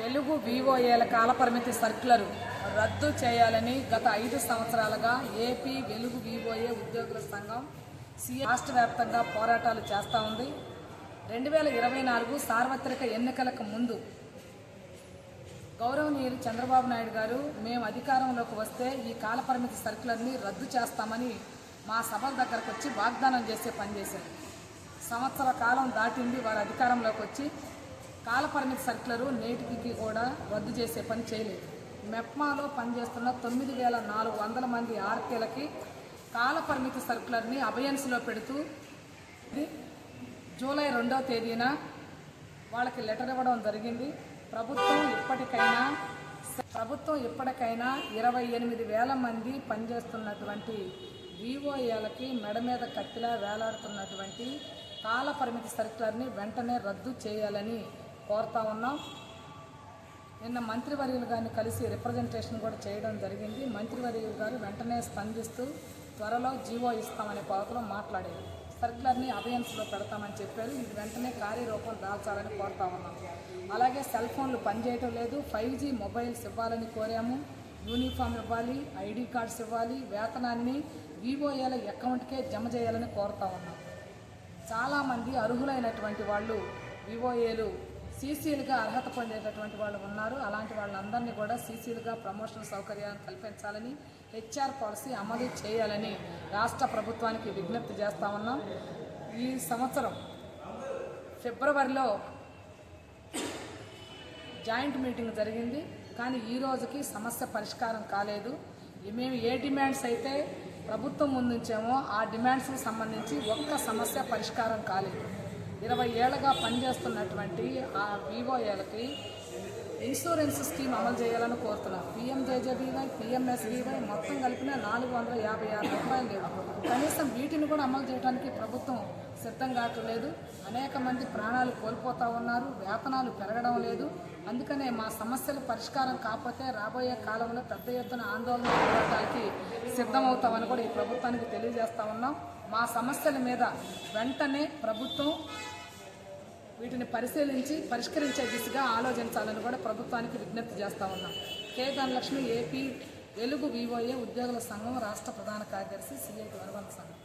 వెలుగు వివోఏల కాలపరిమితి సర్క్యులర్ రద్దు చేయాలని గత 5 సంవత్సరాలుగా ఏపీ వెలుగు వివోఏ ఉద్యోగుల సంఘం రాష్ట్ర వ్యాప్తంగా పోరాటాలు చేస్తూ ఉంది. 2024 సార్వత్రిక ఎన్నికలకు ముందు గౌరవనీయులు చంద్రబాబు నాయుడు గారు మేము అధికారంలోకి వస్తే ఈ కాలపరిమితి సర్క్యులర్ని రద్దు చేస్తామని మా సభల దగ్గరకు వచ్చి వాగ్దానం చేసే పనిచేశారు. సంవత్సర కాలం దాటింది వారు అధికారంలోకి వచ్చి కాలపరిమితి సర్క్యులరు నేటికి కూడా రద్దు చేసే పని చేయలేదు. మెప్మాలో పనిచేస్తున్న 9,400 మంది ఆర్కేలకి కాలపరిమితి సర్క్యులర్ని అబయన్స్లో పెడుతూ జూలై 2వ తేదీన వాళ్ళకి లెటర్ ఇవ్వడం జరిగింది. ప్రభుత్వం ఇప్పటికైనా 28,000 మంది పనిచేస్తున్నటువంటి వివోఏలకి మెడ మీద కత్తిలా వేలాడుతున్నటువంటి కాలపరిమితి సర్క్యులర్ని వెంటనే రద్దు చేయాలని కోరుతా ఉన్నాం. నిన్న మంత్రివర్యులు గారిని కలిసి రిప్రజెంటేషన్ కూడా చేయడం జరిగింది. మంత్రివర్యులు గారు వెంటనే స్పందిస్తూ త్వరలో జీవో ఇస్తామనే పద్ధతిలో మాట్లాడారు. సర్క్యులర్ని అబయన్స్లో పెడతామని చెప్పారు. ఇది వెంటనే కార్యరూపం దాల్చాలని కోరుతా ఉన్నాం. అలాగే సెల్ ఫోన్లు పనిచేయటం లేదు. 5G మొబైల్స్ ఇవ్వాలని కోరాము. యూనిఫామ్ ఇవ్వాలి, ఐడి కార్డ్స్ ఇవ్వాలి, వేతనాన్ని వివోఏల అకౌంట్కే జమ చేయాలని కోరుతా ఉన్నాం. చాలామంది అర్హులైనటువంటి వాళ్ళు వివోఏలు సీసీలుగా అర్హత పొందేటటువంటి వాళ్ళు ఉన్నారు. అలాంటి వాళ్ళందరినీ కూడా సీసీలుగా ప్రమోషన్ సౌకర్యాలను కల్పించాలని, హెచ్ఆర్ పాలసీ అమలు చేయాలని రాష్ట్ర ప్రభుత్వానికి విజ్ఞప్తి చేస్తా ఉన్నాం. ఈ సంవత్సరం ఫిబ్రవరిలో జాయింట్ మీటింగ్ జరిగింది. కానీ ఈ రోజుకి సమస్య పరిష్కారం కాలేదు. మేము ఏ డిమాండ్స్ అయితే ప్రభుత్వం ముందుంచామో ఆ డిమాండ్స్కి సంబంధించి ఒక్క సమస్య పరిష్కారం కాలేదు. 20 ఏళ్లుగా పనిచేస్తున్నటువంటి ఆ వివోఏలకి ఇన్సూరెన్స్ స్కీమ్ అమలు చేయాలని కోరుతున్నాం. PMJJBY, PMSBY మొత్తం కలిపిన 456 రూపాయలు లేవు. కనీసం వీటిని కూడా అమలు చేయడానికి ప్రభుత్వం సిద్ధం కావట్లేదు. అనేక మంది ప్రాణాలు కోల్పోతూ ఉన్నారు. వేతనాలు పెరగడం లేదు. అందుకనే మా సమస్యలు పరిష్కారం కాకపోతే రాబోయే కాలంలో పెద్ద ఎత్తున ఆందోళన పోరాటానికి సిద్ధమవుతామని కూడా ఈ ప్రభుత్వానికి తెలియజేస్తూ ఉన్నాం. మా సమస్యల మీద వెంటనే ప్రభుత్వం వీటిని పరిశీలించి పరిష్కరించే దిశగా ఆలోచించాలని కూడా ప్రభుత్వానికి విజ్ఞప్తి చేస్తూ ఉన్నాం. కె ధనలక్ష్మి, ఏపీ వెలుగు వివోఏ ఉద్యోగుల సంఘం రాష్ట్ర ప్రధాన కార్యదర్శి, CIT అనుబంధ సంఘం.